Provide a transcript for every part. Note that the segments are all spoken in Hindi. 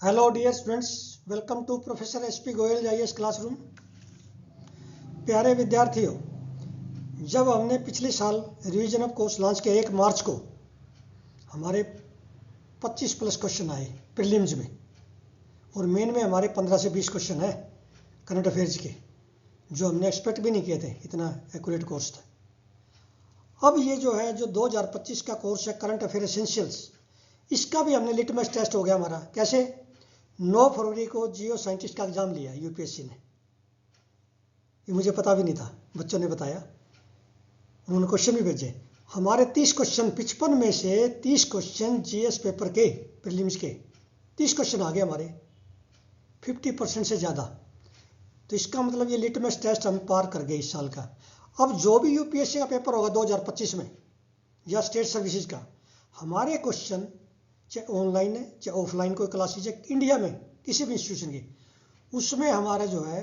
Hello dear students, welcome to professor SP Goyal IAS classroom. प्यारे विद्यार्थियों, जब हमने पिछले साल रिवीजन ऑफ कोर्स लॉन्च किया 1 मार्च को, हमारे 25 प्लस क्वेश्चन आए प्रीलिम्स में, और मेन में हमारे 15 से 20 क्वेश्चन है करंट अफेयर्स के, जो हमने एक्सपेक्ट भी नहीं किए थे, इतना एक्यूरेट कोर्स था। अब ये जो है जो 2025 का कोर्स है करंट अफेयर एसेंशियल्स, इसका भी हमने लिटमस टेस्ट हो गया हमारा। कैसे? 9 फरवरी को जियो साइंटिस्ट का एग्जाम लिया यूपीएससी ने। ये मुझे पता भी नहीं था, बच्चों ने बताया, उन्होंने क्वेश्चन भी भेजे। हमारे 30 क्वेश्चन 55 में से 30 क्वेश्चन जीएस पेपर के प्रीलिम्स के 30 क्वेश्चन आ गए हमारे, 50% से ज़्यादा। तो इसका मतलब ये लिटमस टेस्ट हम पार कर गए इस साल का। अब जो भी यूपीएससी का पेपर होगा 2025 में या स्टेट सर्विसेज का, हमारे क्वेश्चन चाहे ऑनलाइन है चाहे ऑफलाइन कोई क्लासेज है इंडिया में किसी भी इंस्टीट्यूशन की, उसमें हमारा जो है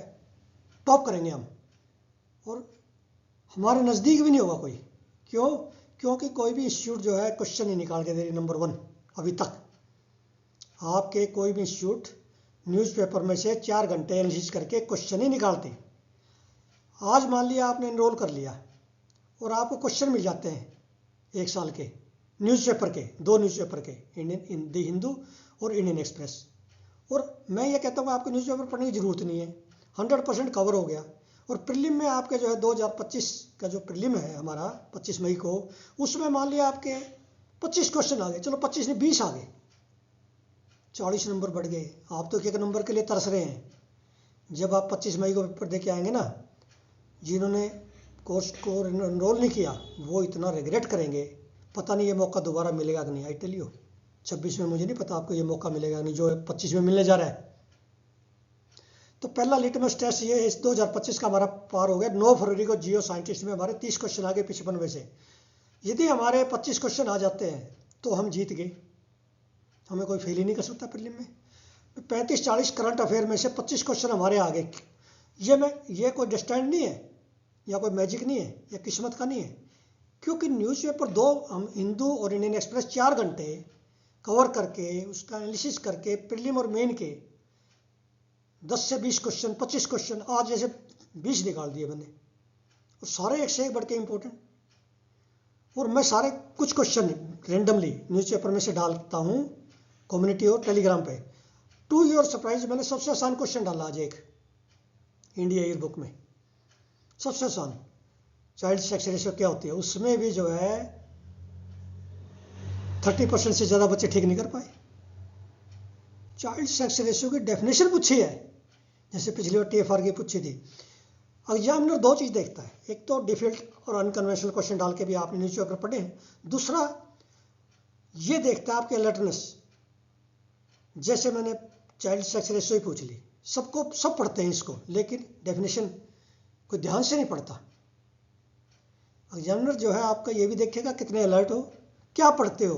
टॉप करेंगे हम, और हमारे नज़दीक भी नहीं होगा कोई। क्यों? क्योंकि कोई भी इंस्टीट्यूट जो है क्वेश्चन नहीं निकाल के दे रही नंबर 1 अभी तक। आपके कोई भी इंस्टीट्यूट न्यूज़पेपर में से 4 घंटे एनालिसिस करके क्वेश्चन ही निकालते। आज मान लिया आपने एनरोल कर लिया और आपको क्वेश्चन मिल जाते हैं 1 साल के न्यूज़पेपर के, 2 न्यूज़पेपर के, इंडियन द हिंदू और इंडियन एक्सप्रेस। और मैं ये कहता हूँ आपको न्यूज़पेपर पढ़ने की ज़रूरत नहीं है, 100% कवर हो गया। और प्रीलिम में आपके जो है 2025 का जो प्रीलिम है हमारा 25 मई को, उसमें मान लिया आपके 25 क्वेश्चन आ गए, चलो 25 नहीं 20 आ गए, 40 नंबर बढ़ गए। आप तो 1 नंबर के लिए तरस रहे हैं। जब आप 25 मई को पेपर दे के आएंगे ना, जिन्होंने कोर्स को एनरोल नहीं किया वो इतना रिग्रेट करेंगे, पता नहीं ये मौका दोबारा मिलेगा कि नहीं। आई टेल यू, 26 में मुझे नहीं पता आपको ये मौका मिलेगा नहीं जो 25 में मिलने जा रहा है। तो पहला लिटमस टेस्ट ये इस 2025 का हमारा पार हो गया। 9 फरवरी को जियो साइंटिस्ट में हमारे 30 क्वेश्चन आ गए 55 में से। यदि हमारे 25 क्वेश्चन आ जाते हैं तो हम जीत गए, हमें कोई फेल ही नहीं कर सकता प्रीलिम में। 35-40 करंट अफेयर में से 25 क्वेश्चन हमारे आ गए। ये कोई डिस्टेंट नहीं है या कोई मैजिक नहीं है या किस्मत का नहीं है, क्योंकि न्यूज़पेपर 2 हम हिंदू और इंडियन एक्सप्रेस 4 घंटे कवर करके उसका एनालिसिस करके प्रीलिम और मेन के 10 से 20 क्वेश्चन 25 क्वेश्चन आज जैसे 20 निकाल दिए मैंने, और सारे एक से एक बढ़ के इम्पोर्टेंट। और मैं सारे कुछ क्वेश्चन रेंडमली न्यूज़पेपर में से डालता हूँ कम्युनिटी और टेलीग्राम पे। टू योर सरप्राइज मैंने सबसे आसान क्वेश्चन डाला आज एक इंडिया ईयर बुक में, सबसे आसान, चाइल्ड सेक्स रेशियो क्या होती है। उसमें भी जो है 30% से ज़्यादा बच्चे ठीक नहीं कर पाए। चाइल्ड सेक्स रेशियो की डेफिनेशन पूछी है, जैसे पिछली बार टीएफआर की पूछी थी। एग्जामिनर 2 चीज़ देखता है, एक तो डिफिकल्ट और अनकन्वेंशनल क्वेश्चन डाल के भी आपने न्यूज़पेपर पढ़े हैं, दूसरा ये देखता है आपकी अलर्टनेस। जैसे मैंने चाइल्ड सेक्स रेशियो ही पूछ ली, सब पढ़ते हैं इसको, लेकिन डेफिनेशन कोई ध्यान से नहीं पढ़ता। एग्जामिनर जो है आपका ये भी देखेगा कितने अलर्ट हो, क्या पढ़ते हो।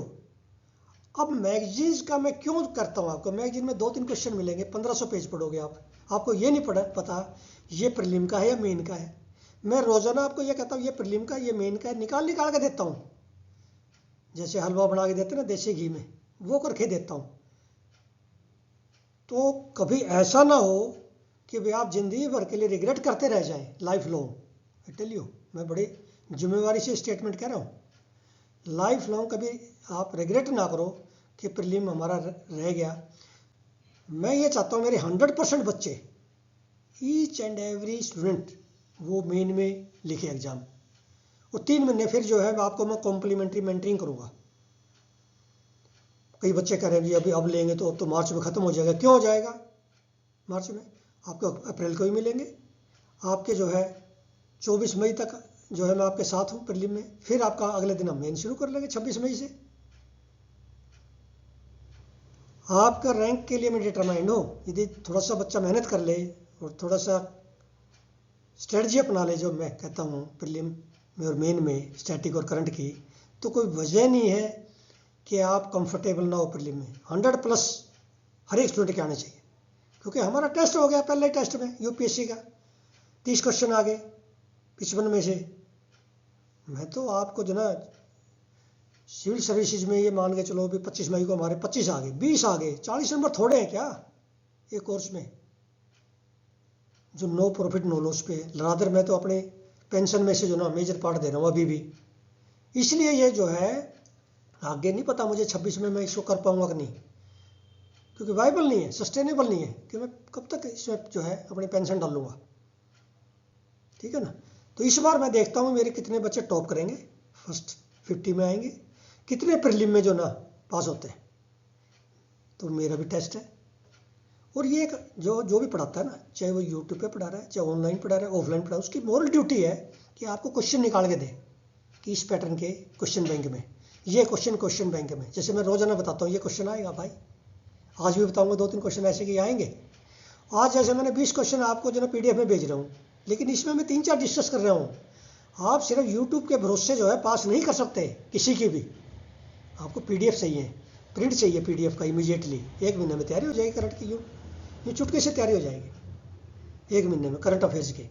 अब मैगजीन्स का मैं क्यों करता हूँ, आपको मैगजीन में 2-3 क्वेश्चन मिलेंगे, 1500 पेज पढ़ोगे आप, आपको ये नहीं पता ये प्रीलिम का है या मेन का है। मैं रोजाना आपको ये कहता हूँ ये प्रीलिम का ये मेन का है, निकाल के देता हूँ, जैसे हलवा बना के देते ना देसी घी में, वो करके देता हूँ। तो कभी ऐसा ना हो कि भाई आप जिंदगी भर के लिए रिग्रेट करते रह जाएं life long. I tell you, मैं बड़ी जिम्मेवारी से स्टेटमेंट कह रहा हूँ, लाइफ लॉन्ग कभी आप रिग्रेट ना करो कि प्रीलिम हमारा रह गया। मैं ये चाहता हूँ मेरे 100% बच्चे, ईच एंड एवरी स्टूडेंट, वो मेन में लिखे एग्जाम, और 3 महीने फिर जो है आपको मैं कॉम्प्लीमेंट्री मेंटरिंग करूँगा। कई बच्चे कह रहे हैं जी अभी अब लेंगे तो मार्च में ख़त्म हो जाएगा। क्यों हो जाएगा मार्च में? आपको अप्रैल को ही मिलेंगे। आपके जो है 24 मई तक जो है मैं आपके साथ हूँ प्रीलिम में, फिर आपका अगले दिन हम मेन शुरू कर लेंगे 26 मई से। आपका रैंक के लिए मैं डिटरमाइंड हूँ। यदि थोड़ा सा बच्चा मेहनत कर ले और थोड़ा सा स्ट्रेटजी अपना ले, जो मैं कहता हूँ प्रीलिम में और मेन में स्टैटिक और करंट की, तो कोई वजह नहीं है कि आप कंफर्टेबल ना हो प्रीलिम में। 100+ हर एक स्टूडेंट के आने चाहिए, क्योंकि हमारा टेस्ट हो गया पहले टेस्ट में यूपीएससी का, 30 क्वेश्चन आ गए 55 में से। मैं तो आपको जो ना सिविल सर्विसेज में ये मान के चलो भी 25 मई को हमारे 25 आ गए, 20 आ गए, 40 नंबर थोड़े हैं क्या ये कोर्स में, जो नो प्रॉफिट नो लॉस पे। रादर मैं तो अपने पेंशन में से जो ना मेजर पार्ट दे रहा हूँ अभी भी, इसलिए ये जो है आगे नहीं पता मुझे 26 में मैं इसको कर पाऊंगा कि नहीं, क्योंकि वाइबल नहीं है, सस्टेनेबल नहीं है कि मैं कब तक इसमें जो है अपनी पेंशन डालूंगा, ठीक है ना। तो इस बार मैं देखता हूँ मेरे कितने बच्चे टॉप करेंगे, फर्स्ट 50 में आएंगे, कितने प्रीलिम में जो ना पास होते हैं। तो मेरा भी टेस्ट है। और ये जो भी पढ़ाता है ना, चाहे वो यूट्यूब पे पढ़ा रहा है, चाहे ऑनलाइन पढ़ा रहा है, ऑफलाइन पढ़ा रहा है, उसकी मोरल ड्यूटी है कि आपको क्वेश्चन निकाल के दे कि इस पैटर्न के क्वेश्चन बैंक में ये क्वेश्चन बैंक में, जैसे मैं रोजाना बताता हूँ ये क्वेश्चन आएगा भाई, आज भी बताऊंगा 2-3 क्वेश्चन ऐसे कि आएंगे। आज जैसे मैंने 20 क्वेश्चन आपको जो ना PDF में भेज रहा हूँ, लेकिन इसमें मैं 3-4 डिस्कस कर रहा हूँ। आप सिर्फ यूट्यूब के भरोसे जो है पास नहीं कर सकते किसी की भी, आपको PDF चाहिए, प्रिंट चाहिए PDF का इमीडिएटली। 1 महीने में तैयारी हो जाएगी करंट की, ये चुटके से तैयारी हो जाएगी 1 महीने में करंट अफेयर्स के।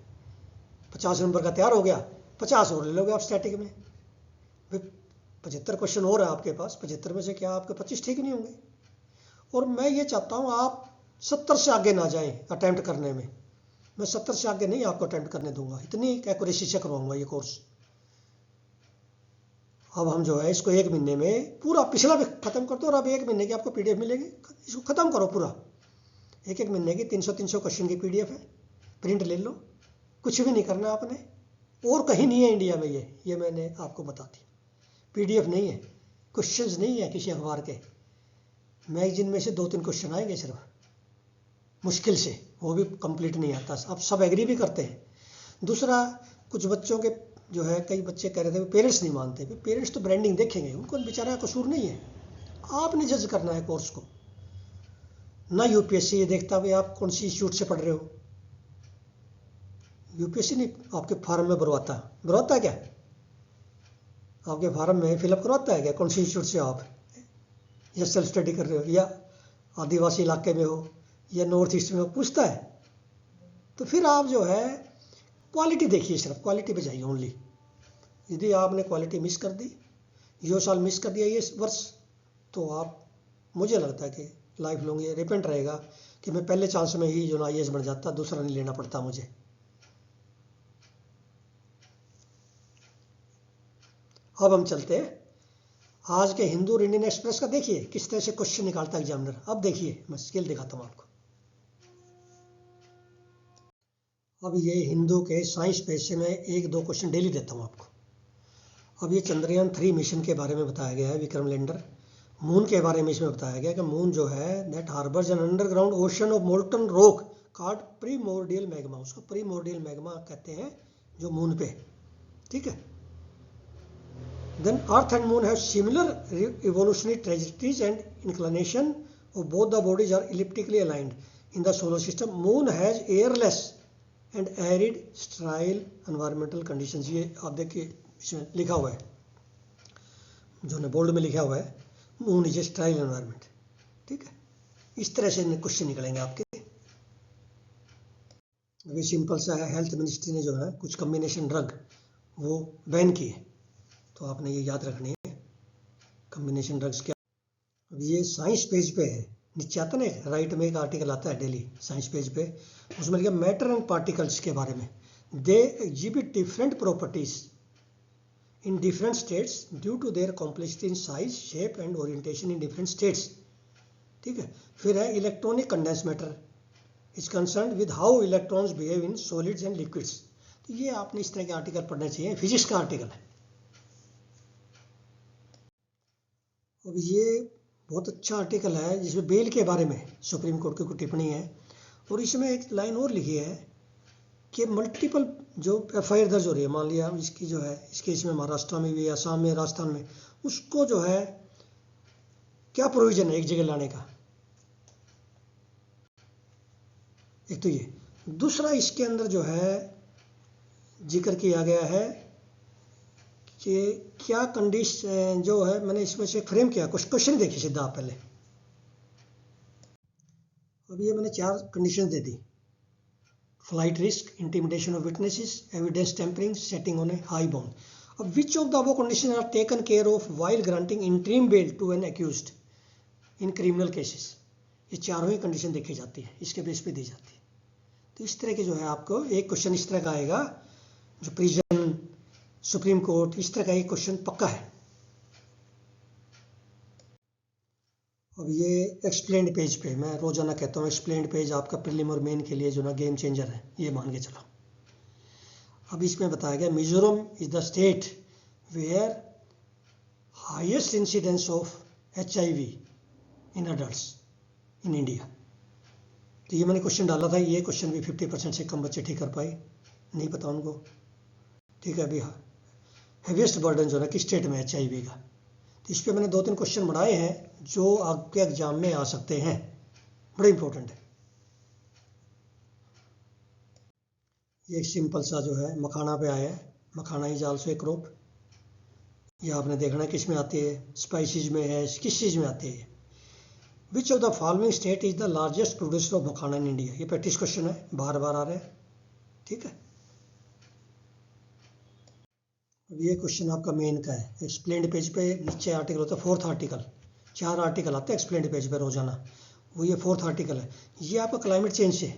50 नंबर का तैयार हो गया, 50 और ले लोगे आप स्टैटिक में, 75 क्वेश्चन और है आपके पास, 75 में से क्या आपके 25 ठीक नहीं होंगे। और मैं ये चाहता हूँ आप 70 से आगे ना जाएं अटैम्प्ट करने में, मैं 70 से आगे नहीं आपको अटैम्प्ट करने दूंगा, इतनी एक्यूरेसी से करवाऊंगा ये कोर्स। अब हम जो है इसको 1 महीने में पूरा पिछला भी खत्म कर दो, और अब 1 महीने की आपको PDF मिलेगी, इसको खत्म करो पूरा। 1-1 महीने की 300-300 क्वेश्चन की PDF है, प्रिंट ले लो, कुछ भी नहीं करना आपने, और कहीं नहीं है इंडिया में ये मैंने आपको बता दी। PDF नहीं है, क्वेश्चंस नहीं है किसी अखबार के, मैगजीन में से 2-3 क्वेश्चन आएंगे सिर्फ, मुश्किल से, वो भी कंप्लीट नहीं आता। अब सब एग्री भी करते हैं। दूसरा, कुछ बच्चों के जो है, कई बच्चे कह रहे थे पेरेंट्स नहीं मानते, पेरेंट्स तो ब्रांडिंग देखेंगे, उनको बेचारा कसूर नहीं है, आपने जज करना है कोर्स को ना। UPSC ये देखता भाई आप कौन सी इंस्टीट्यूट से पढ़ रहे हो, UPSC नहीं आपके फार्म में भरवाता है क्या, आपके फार्म में फिलअप करवाता है क्या कौन सी इंस्टीट्यूट से आप या सेल्फ स्टडी कर रहे हो, या आदिवासी इलाके में हो या नॉर्थ ईस्ट में हो, पूछता है। तो फिर आप जो है क्वालिटी देखिए, सिर्फ क्वालिटी पे जाइए ओनली। यदि आपने क्वालिटी मिस कर दी, ये साल मिस कर दिया ये वर्ष, तो आप, मुझे लगता है कि लाइफ लॉन्ग ये रिपेंट रहेगा कि मैं पहले चांस में ही जो ना IAS बन जाता, दूसरा नहीं लेना पड़ता मुझे। अब हम चलते हैं आज के हिंदू और इंडियन एक्सप्रेस का, देखिए किस तरह से क्वेश्चन निकालता है एग्जामिनर। अब देखिए मैं स्केल दिखाता हूँ आपको। अब ये हिंदू के साइंस पेज से मैं 1-2 क्वेश्चन डेली देता हूँ आपको। अब ये चंद्रयान 3 मिशन के बारे में बताया गया है, विक्रम लैंडर। मून के बारे में इसमें बताया गया कि मून जो है that harbours an underground ocean of molten rock called primordial magma, उसको प्रीमोर्डियल मैग्मा कहते हैं जो मून पे, ठीक है। Then Earth and Moon have similar evolutionary trajectories and inclination of both the bodies are elliptically aligned in the solar system. Moon has airless and arid sterile environmental conditions. ये आप देखिए इसमें लिखा हुआ है, जो ने बोल्ड में लिखा हुआ है, moon is a style environment, ठीक है। इस तरह से क्वेश्चन निकलेंगे आपके। अभी सिंपल सा है, हेल्थ मिनिस्ट्री ने जो है कुछ कम्बिनेशन ड्रग वो बैन की है, तो आपने ये याद रखनी है कम्बिनेशन ड्रग्स क्या। अब ये साइंस पेज पे है, नीचे आता ना राइट में एक आर्टिकल आता है डेली साइंस पेज पे, उसमें लिखा मैटर एंड पार्टिकल्स के बारे में। They exhibit different properties in different states due to their complexity in size, shape and orientation in different states, ठीक है। फिर है electronic condense matter is concern with how electrons behave in solids and liquids. तो ये आपने इस तरह के आर्टिकल पढ़ने चाहिए, फिजिक्स का आर्टिकल है। अब ये बहुत अच्छा आर्टिकल है जिसमें बेल के बारे में सुप्रीम कोर्ट की टिप्पणी है, और इसमें एक लाइन और लिखी है कि मल्टीपल जो FIR दर्ज हो रही है, मान लिया इसकी जो है इस केस में महाराष्ट्र में भी, असम में, राजस्थान में, उसको जो है क्या प्रोविजन है एक जगह लाने का, एक तो ये। दूसरा इसके अंदर जो है जिक्र किया गया है कि क्या कंडीशन जो है, मैंने इसमें से फ्रेम किया, कुछ क्वेश्चन देखिए सीधा आप पहले। अब ये मैंने 4 कंडीशन दे दी, flight risk, intimidation of witnesses, evidence tampering, setting on a high bound. अब which of the above condition are taken care of while granting interim bail to an accused in criminal cases. ये चारों ही कंडीशन देखी जाती है, इसके बेस पे दी जाती है। तो इस तरह के जो है आपको एक क्वेश्चन इस तरह का आएगा, जो प्रिजन, सुप्रीम कोर्ट, इस तरह का एक क्वेश्चन पक्का है। अब ये एक्सप्लेन्ड पेज पे, मैं रोजाना कहता हूँ एक्सप्लेन्ड पेज आपका प्रीलिम और मेन के लिए जो ना गेम चेंजर है, ये मान के चलो। अब इसमें बताया गया Mizoram is the state where highest incidence of HIV in adults in India. तो ये मैंने क्वेश्चन डाला था, ये क्वेश्चन भी 50% से कम बच्चे ठीक कर पाए, नहीं पता उनको। ठीक है, अभी हैवीएस्ट बर्डन जो है किस स्टेट में HIV का। तो इस पर मैंने 2-3 क्वेश्चन बनाए हैं जो आपके एग्जाम में आ सकते हैं, बड़े इंपॉर्टेंट है। ये एक सिंपल सा जो है मखाना पे आया है, मखाना इज आल्सो ए क्रॉप। ये आपने देखना है किस में आती है, स्पाइसेस में है, किस चीज़ में आती है। विच of the following state is the largest producer of makhana in India. ये प्रैक्टिस क्वेश्चन है, बार बार आ रहे हैं। ठीक है, अब ये क्वेश्चन आपका मेन का है। एक्सप्लेन्ड पेज पे नीचे आर्टिकल होता है, 4th आर्टिकल, 4 आर्टिकल आते हैं एक्सप्लेन्ड पेज पे रोजाना, वो ये 4th आर्टिकल है। ये आपका क्लाइमेट चेंज से,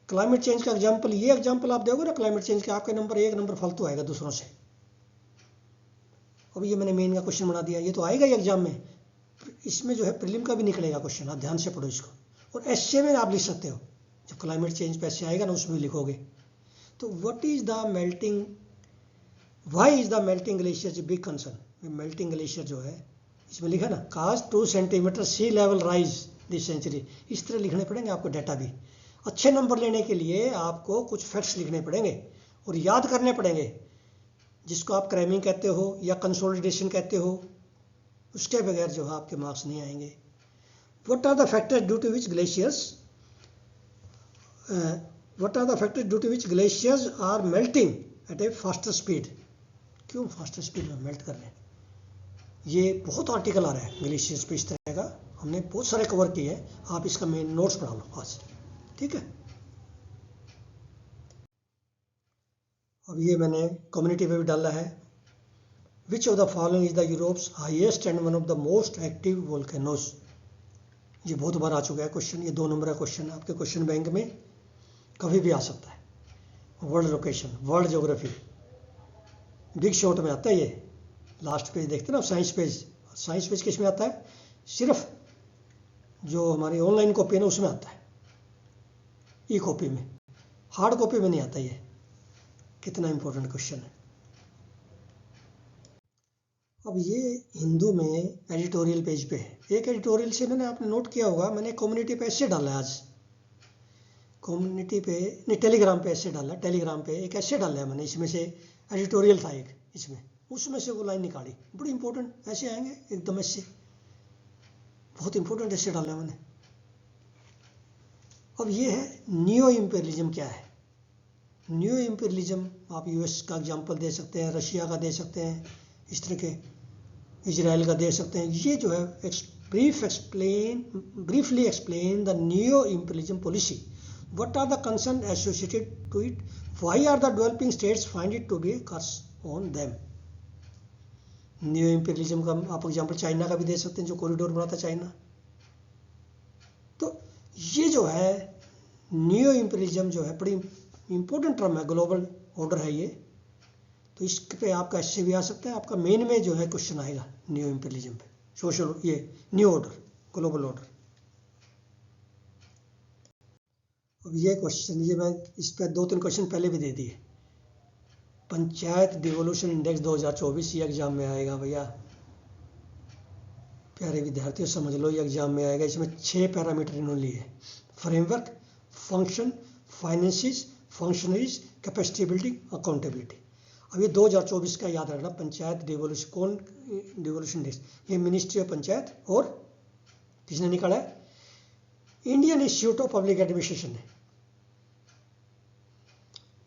क्लाइमेट चेंज का एग्जाम्पल, ये एग्जाम्पल आप दोगे ना क्लाइमेट चेंज के, आपका नंबर 1 नंबर फालतू आएगा दूसरों से। अब ये मैंने मेन का क्वेश्चन बना दिया, ये तो आएगा ही एग्जाम में। इसमें जो है प्रीलिम का भी निकलेगा क्वेश्चन, आप ध्यान से पढ़ो इसको। और एस्से में आप लिख सकते हो, जब क्लाइमेट चेंज पे एस्से आएगा ना उसमें लिखोगे। तो what is the melting, why is the melting glacier big concern. Melting glacier जो है इसमें लिखा ना, cause 2 centimetre sea level rise this century. इस तरह लिखने पड़ेंगे आपको डाटा भी। अच्छे नंबर लेने के लिए आपको कुछ फैक्ट्स लिखने पड़ेंगे और याद करने पड़ेंगे, जिसको आप क्रैमिंग कहते हो या कंसोलिडेशन कहते हो। उसके बगैर जो है आपके मार्क्स नहीं आएंगे। What are the factors due to which glaciers, what are the factors due to which glaciers are melting at a faster speed. क्यों फास्टर स्पीड में मेल्ट कर रहे हैं। ये बहुत आर्टिकल आ रहा है ग्लेशियर्स पे इस तरह का, हमने बहुत सारे कवर किए हैं। आप इसका मेन नोट्स बना लो आज। ठीक है, अब ये मैंने कम्युनिटी पे भी डाला है। विच of the following is the Europe's highest and one of the most active volcanoes. ये बहुत बार आ चुका है क्वेश्चन, ये 2 नंबर का क्वेश्चन आपके क्वेश्चन बैंक में कभी भी आ सकता है। World location, world geography, big shot में आता है ये। लास्ट पेज देखते ना साइंस पेज, साइंस पेज किस में आता है, सिर्फ जो हमारी ऑनलाइन कॉपी है ना उसमें आता है, ई कॉपी में, हार्ड कॉपी में नहीं आता। ये कितना इंपॉर्टेंट क्वेश्चन है। अब ये हिंदू में एडिटोरियल पेज पे है। एक एडिटोरियल से मैंने आपने नोट किया होगा, मैंने कम्युनिटी पे ऐसे डाला है आज, कम्युनिटी पे नहीं टेलीग्राम पे ऐसे डाला, टेलीग्राम पे एक ऐसे डाला है मैंने, इसमें से एडिटोरियल था एक इसमें, उसमें से वो लाइन निकाली, बड़ी इंपॉर्टेंट ऐसे आएंगे एकदम ऐसे, बहुत इंपॉर्टेंट ऐसे डाला है मैंने। अब ये है न्यू इंपीरियलिज्म क्या है। न्यू इंपीरियलिज्म आप यूएस का एग्जांपल दे सकते हैं, रशिया का दे सकते हैं, इस तरह के इजराइल का दे सकते हैं। ये जो है briefly explain the neo-imperialism policy. What are the concerns associated to it? Why are the developing states find it to be a curse on them? New imperialism का आप एग्जांपल चाइना का भी दे सकते हैं, जो कॉरिडोर बनाता चाइना। तो ये जो है न्यू इंपीरियलिज्म जो है बड़ी इंपॉर्टेंट टर्म है, ग्लोबल ऑर्डर है ये। तो इस पे आपका ऐसे भी आ सकता है, आपका मेन में जो है क्वेश्चन आएगा न्यू इंपीरियलिज्म पे, सोशल ये न्यू ऑर्डर, ग्लोबल ऑर्डर। अब ये क्वेश्चन, ये मैं इस पे 2-3 क्वेश्चन पहले भी दे दिए। पंचायत डिवोल्यूशन इंडेक्स 2024 ये एग्जाम में आएगा भैया, प्यारे विद्यार्थियों समझ लो, ये एग्जाम में आएगा। इसमें 6 पैरामीटर इन्होंने लिए, framework, function, finances, functionaries, capacity building, accountability. अब ये 2024 का याद रखना, पंचायत डिवोल्यूशन, कौन डिवोल्यूशन इंडेक्स, ये मिनिस्ट्री ऑफ पंचायत और किसने निकाला है, Indian institute of public administration है।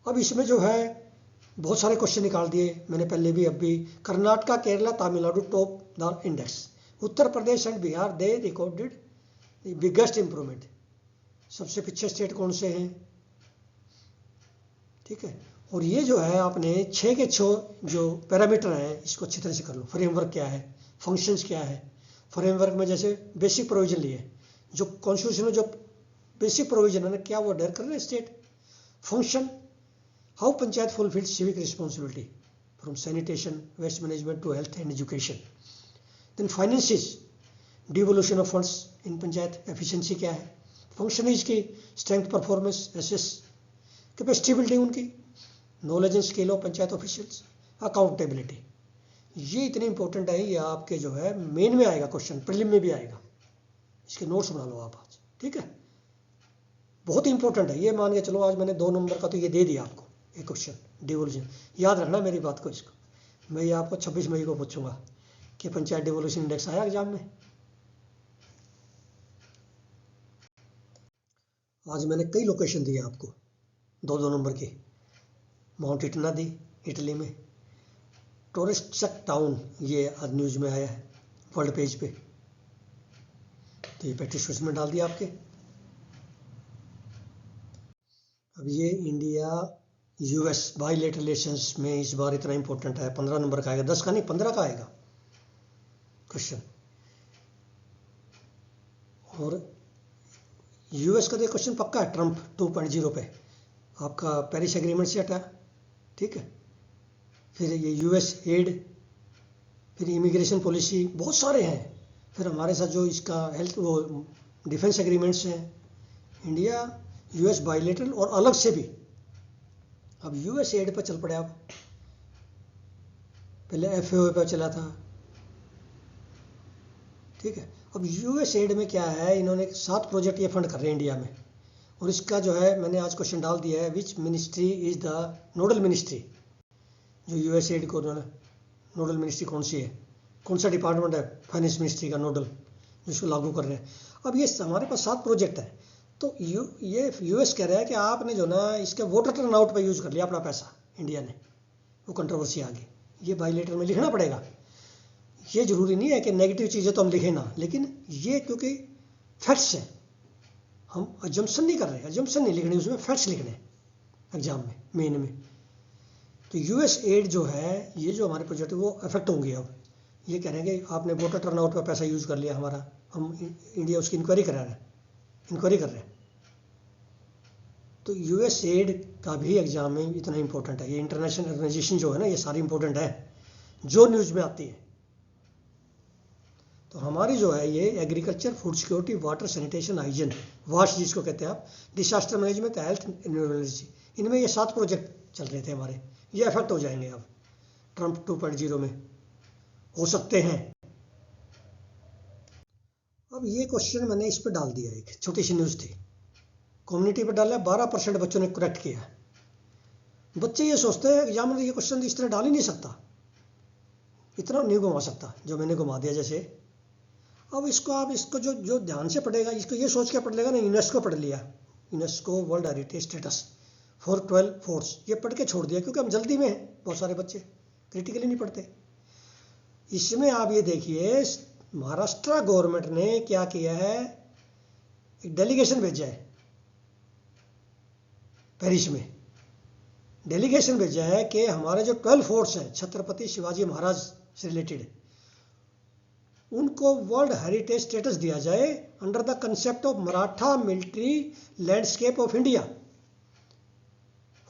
अब इसमें जो है बहुत सारे क्वेश्चन निकाल दिए मैंने पहले भी, अब भी। Karnataka, Kerala, Tamil Nadu top the index, Uttar Pradesh and Bihar they recorded biggest improvement. सबसे पीछे स्टेट कौन से हैं, ठीक है। और ये जो है आपने 6 के 6 जो पैरामीटर हैं इसको अच्छी तरह से कर लो। फ्रेमवर्क क्या है, फंक्शंस क्या है। फ्रेमवर्क में जैसे बेसिक प्रोविजन लिए, जो कॉन्स्टिट्यूशन में जो बेसिक प्रोविजन है ना, क्या वो अडेयर कर रहे हैं state. Function, how panchayat fulfils civic responsibility from sanitation, waste management to health and education. Then finances, devolution of funds in panchayat, efficiency क्या है। Function is key strength, performance, assess, capacity building उनकी, knowledge and skill of panchayat officials, accountability. ये इतने इंपॉर्टेंट है, ये आपके जो है मेन में आएगा क्वेश्चन, प्रीलिम में भी आएगा। इसके नोट्स बना लो आप आज, ठीक है। बहुत इंपॉर्टेंट है ये, मान के चलो आज मैंने 2 नंबर का तो ये दे दिया आपको, एक क्वेश्चन डिवोल्यूशन। याद रखना मेरी बात को, इसको मैं ये आपको 26 मई को पूछूंगा कि पंचायत डिवोल्यूशन इंडेक्स आया एग्जाम में। आज मैंने कई लोकेशन दिए आपको 2-2 नंबर के। माउंट इटना दी इटली में, टूरिस्ट टाउन ये आज न्यूज में आया है वर्ल्ड पेज पे, तो ये प्रैक्टिस में डाल दिया आपके। अब ये इंडिया यूएस बायलैटरल रिलेशंस में इस बार इतना इंपॉर्टेंट है, 15 नंबर का आएगा, 10 का नहीं 15 का आएगा क्वेश्चन। और यूएस का तो क्वेश्चन पक्का है, ट्रंप 2.0 पे आपका पेरिस एग्रीमेंट से हटा, ठीक है। फिर ये यूएस एड, फिर इमिग्रेशन पॉलिसी, बहुत सारे हैं। फिर हमारे साथ जो इसका हेल्थ वो डिफेंस एग्रीमेंट्स हैं, इंडिया यूएस बायलैटरल और अलग से भी। अब यूएस एड पर चल पड़े आप, पहले एफएओ पर चला था, ठीक है। अब यूएस एड में क्या है, इन्होंने 7 प्रोजेक्ट ये फंड कर रहे हैं इंडिया में, और इसका जो है मैंने आज क्वेश्चन डाल दिया है, which ministry is the nodal ministry. जो यूएस एड को नोडल मिनिस्ट्री कौन सी है, कौन सा डिपार्टमेंट है फाइनेंस मिनिस्ट्री का नोडल, जिसको लागू कर रहे हैं। अब ये हमारे पास 7 प्रोजेक्ट है, तो ये यूएस कह रहा है कि आपने जो ना इसके वोटर टर्न आउट पर यूज़ कर लिया अपना पैसा इंडिया ने, वो कंट्रोवर्सी आ गई। ये बायलैटरल में लिखना पड़ेगा। ये जरूरी नहीं है कि नेगेटिव चीज़ें तो हम लिखें ना, लेकिन ये क्योंकि फैक्ट्स हैं, हम अजम्पशन नहीं कर रहे, अजम्पशन नहीं लिखने, उसमें फैक्ट्स लिखने एग्जाम में मेन में। तो यूएस एड जो है, ये जो हमारे प्रोजेक्ट है वो अफेक्ट होंगे। अब ये कह रहे हैं कि आपने वोटर टर्न आउट पर पैसा यूज़ कर लिया हमारा, हम इंडिया उसकी इंक्वायरी कर रहे हैं। तो यूएस एड का भी एग्जाम में इतना इंपॉर्टेंट है। ये इंटरनेशनल ऑर्गेनाइजेशन जो है ना, ये सारी इंपॉर्टेंट है जो न्यूज़ में आती है। तो हमारी जो है ये agriculture, food security, water, sanitation, hygiene, wash जिसको कहते हैं आप, डिसास्टर मैनेजमेंट, हेल्थ, एनवायरमेंट, इनमें ये 7 प्रोजेक्ट चल रहे थे हमारे, ये अफेक्ट हो जाएंगे अब ट्रंप 2.0 में, हो सकते हैं। अब ये क्वेश्चन मैंने इस पर डाल दिया, एक छोटी सी न्यूज़ थी, कम्युनिटी पर डाला, 12% बच्चों ने करेक्ट किया। बच्चे ये सोचते हैं एग्जाम में ये क्वेश्चन इस तरह डाल ही नहीं सकता, इतना नहीं घुमा सकता जो मैंने घुमा दिया जैसे। अब इसको आप इसको जो ध्यान से पढ़ेगा, इसको ये सोच के पढ़ लेगा ना, यूनेस्को पढ़ लिया, UNESCO world heritage status for 12 forts, ये पढ़ के छोड़ दिया क्योंकि हम जल्दी में हैं, बहुत सारे बच्चे क्रिटिकली नहीं पढ़ते। इसमें आप ये देखिए महाराष्ट्र गवर्नमेंट ने क्या किया है, एक डेलीगेशन भेजा है पेरिस में, डेलीगेशन भेजा है कि हमारे जो 12 फोर्ट्स हैं छत्रपति शिवाजी महाराज से रिलेटेड, उनको वर्ल्ड हेरिटेज स्टेटस दिया जाए under the concept of Maratha military landscape of India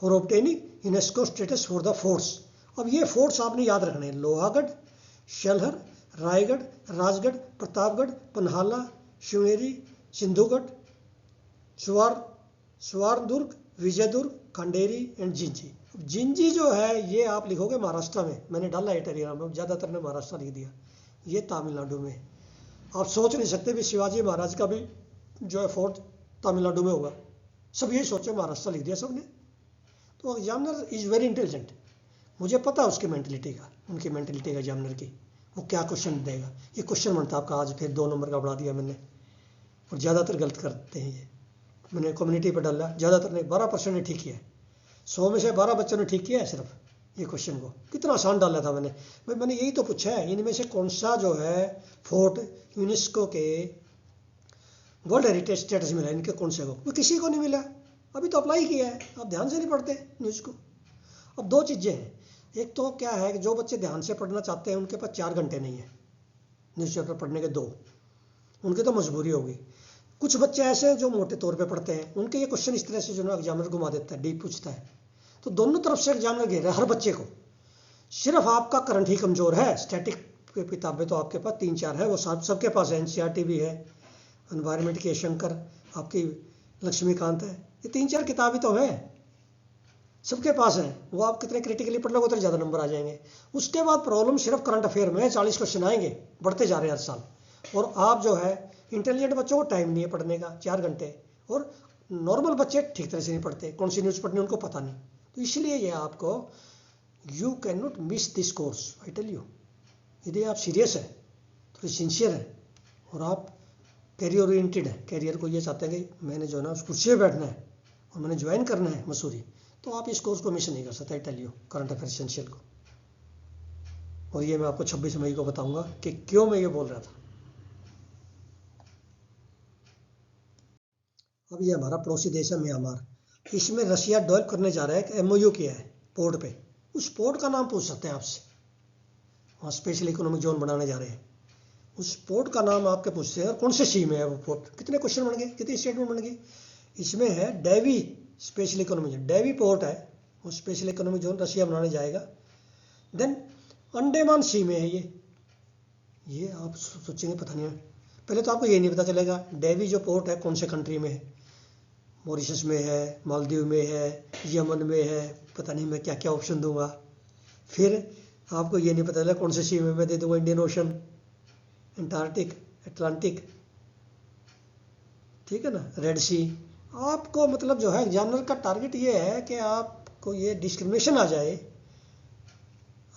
for obtaining UNESCO status for the forts. अब ये फोर्ट्स आपने याद रखने हैं, लोहागढ़, शलहर, रायगढ़, राजगढ़, प्रतापगढ़, पन्हाला, शिवनेरी, सिंधुगढ़, सुवारदुर्ग, विजयदुर्ग, खंडेरी एंड जिंजी। जिंजी जो है ये आप लिखोगे महाराष्ट्र में, मैंने डाला है टेलीग्राम में, ज़्यादातर ने महाराष्ट्र लिख दिया, ये तमिलनाडु में। आप सोच नहीं सकते भी शिवाजी महाराज का भी जो है फोर्ट तमिलनाडु में होगा, सब यही सोचे, महाराष्ट्र लिख दिया सबने। तो एग्जामिनर इज़ वेरी इंटेलिजेंट, मुझे पता है उसकी मेंटलिटी का, उनकी मेंटलिटी का एग्जामिनर की, वो क्या क्वेश्चन देगा। ये क्वेश्चन बनता आपका आज फिर 2 नंबर का बढ़ा दिया मैंने, और ज़्यादातर गलत करते हैं ये। मैंने कम्युनिटी पर डाला, ज़्यादातर ने 12% ने ठीक किया है, 100 में से 12 बच्चों ने ठीक किया है सिर्फ ये क्वेश्चन को। कितना आसान डाला था मैंने यही तो पूछा है, इनमें से कौन सा जो है फोर्ट यूनेस्को के वर्ल्ड हेरिटेज स्टेटस मिला, इनके कौन से को, वो किसी को नहीं मिला, अभी तो अप्लाई किया है, आप ध्यान से नहीं पढ़ते न्यूज़ को। अब दो चीज़ें हैं, एक तो क्या है कि जो बच्चे ध्यान से पढ़ना चाहते हैं उनके पास 4 घंटे नहीं है न्यूज़पेपर पढ़ने के, 2 उनकी तो मजबूरी होगी। कुछ बच्चे ऐसे हैं जो मोटे तौर पे पढ़ते हैं, उनके ये क्वेश्चन इस तरह से जो ना एग्जामिनर घुमा देता है, डीप पूछता है, तो दोनों तरफ से एग्जामिनर घेर रहा है हर बच्चे को। सिर्फ आपका करंट ही कमज़ोर है, स्टैटिक किताबें तो आपके पास 3-4 है, वो सबके पास है, एनसीईआरटी भी है, एनवायरनमेंट की शंकर, आपकी लक्ष्मीकांत है, ये 3-4 किताबें तो हैं, सबके पास है। वो आप कितने क्रिटिकली पढ़ लोगे उतने ज़्यादा नंबर आ जाएंगे। उसके बाद प्रॉब्लम सिर्फ करंट अफेयर में 40 क्वेश्चन आएंगे, बढ़ते जा रहे हैं हर साल, और आप जो है इंटेलिजेंट बच्चों को टाइम नहीं है पढ़ने का 4 घंटे, और नॉर्मल बच्चे ठीक तरह से नहीं पढ़ते, कौन सी न्यूज़ पढ़नी उनको पता नहीं। तो इसलिए ये आपको you can not miss this course, I tell you. यदि आप सीरियस है, थोड़ी सिंसियर है, और आप कैरियर ओरिएंटेड है, कैरियर को ये चाहते हैं कि मैंने जो है ना उस कुर्सी पर बैठना है और मैंने ज्वाइन करना है मसूरी, तो आप इस कोर्स को मिस नहीं कर सकते, I tell you, current affair essential को। और ये मैं आपको 26 मई को बताऊंगा कि क्यों मैं ये बोल रहा था। अब ये हमारा पड़ोसी देश है म्यांमार, इसमें रशिया डेवलप करने जा रहा है, एमओयू किया है पोर्ट पे, उस पोर्ट का नाम पूछ सकते हैं आपसे, वहाँ स्पेशल इकोनॉमिक जोन बनाने जा रहे हैं, उस पोर्ट का नाम आपके पूछते हैं, और कौन से सी में है वो पोर्ट, कितने क्वेश्चन बन गए, कितनी स्टेटमेंट बन गई। इसमें है Dawei special economic zone, Dawei port है, वो स्पेशल इकोनॉमिक जोन रशिया बनाने जाएगा। देन अंडमान सी में है ये आप सोचेंगे पता नहीं है, पहले तो आपको ये नहीं पता चलेगा डेवी जो पोर्ट है कौन से कंट्री में है, मॉरिशस में है, मालदीव में है, यमन में है, पता नहीं मैं क्या क्या ऑप्शन दूंगा। फिर आपको ये नहीं पता चला कौन से सी में, मैं दे दूंगा इंडियन ओशन, अंटार्कटिक, अटलांटिक, ठीक है ना, रेड सी। आपको मतलब जो है एग्जामिनर का टारगेट ये है कि आपको ये डिस्क्रिमिनेशन आ जाए,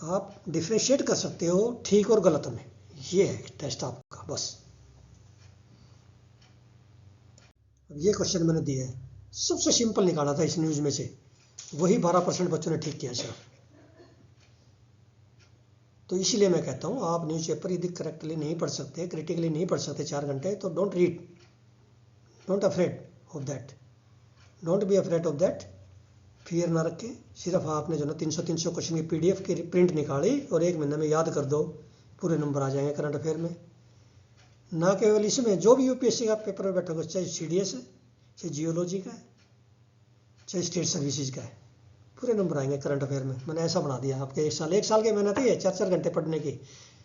आप डिफ्रेंशिएट कर सकते हो ठीक और गलत में, ये है टेस्ट आपका बस। अब ये क्वेश्चन मैंने दिया है, सबसे सिंपल निकाला था इस न्यूज़ में से, वही 12% बच्चों ने ठीक किया सिर्फ। तो इसीलिए मैं कहता हूँ आप न्यूज़पेपर यदि करेक्टली नहीं पढ़ सकते, क्रिटिकली नहीं पढ़ सकते 4 घंटे, तो don't read, don't afraid of that, don't be afraid of that, fear ना रखें। सिर्फ आपने जो ना 300 क्वेश्चन की पीडीएफ की प्रिंट निकाली और 1 महीने में याद कर दो, पूरे नंबर आ जाएंगे करंट अफेयर में। ना केवल इसमें, जो भी यूपीएससी का पेपर में बैठोगे, चाहे सीडीएस है, चाहे जियोलॉजी का है, चाहे स्टेट सर्विसेज का है, पूरे नंबर आएंगे करंट अफेयर में। मैंने ऐसा बना दिया आपके 1 साल की मेहनत है, 4-4 घंटे पढ़ने की,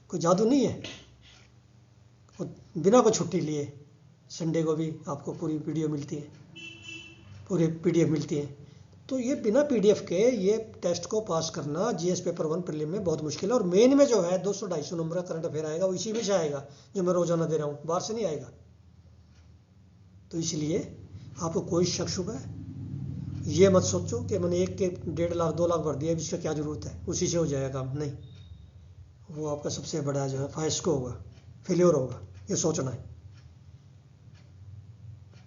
कोई जादू नहीं है, और बिना कोई छुट्टी लिए संडे को भी आपको पूरी वीडियो मिलती है, पूरी पीडीएफ मिलती है। तो ये बिना पीडीएफ के ये टेस्ट को पास करना जीएस पेपर 1 प्रीलिम में बहुत मुश्किल है। और मेन में जो है 200-250 नंबर का करंट अफेयर आएगा, वो इसी में से आएगा जो मैं रोजाना दे रहा हूँ, बाहर से नहीं आएगा। तो इसलिए आपको कोई शक शुबा है ये मत सोचो कि मैंने 1 के 1.5 लाख 2 लाख भर दिया, इसका क्या जरूरत है, उसी से हो जाएगा काम, नहीं, वो आपका सबसे बड़ा जो है फाइस्को होगा, फेल्योर होगा, ये सोचना है।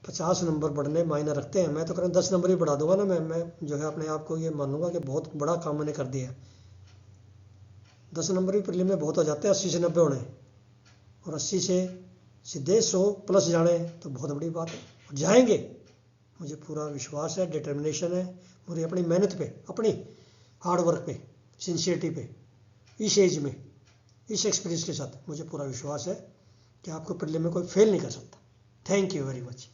50 नंबर बढ़ने मायने रखते हैं, मैं तो कह रहा हूँ 10 नंबर ही बढ़ा दूंगा ना, मैं जो है अपने आप को ये मानूंगा कि बहुत बड़ा काम मैंने कर दिया। 10 नंबर भी प्रीलिम में बहुत हो जाते हैं, 80 से 90 होने, और 80 से सीधे 100 प्लस जाने तो बहुत बड़ी बात है, और जाएंगे, मुझे पूरा विश्वास है, डिटर्मिनेशन है, मुझे अपनी मेहनत पे, अपनी हार्डवर्क पे, सिंसियरिटी पे, इस एज में, इस एक्सपीरियंस के साथ मुझे पूरा विश्वास है कि आपको प्रीलिम में कोई फेल नहीं कर सकता। Thank you very much.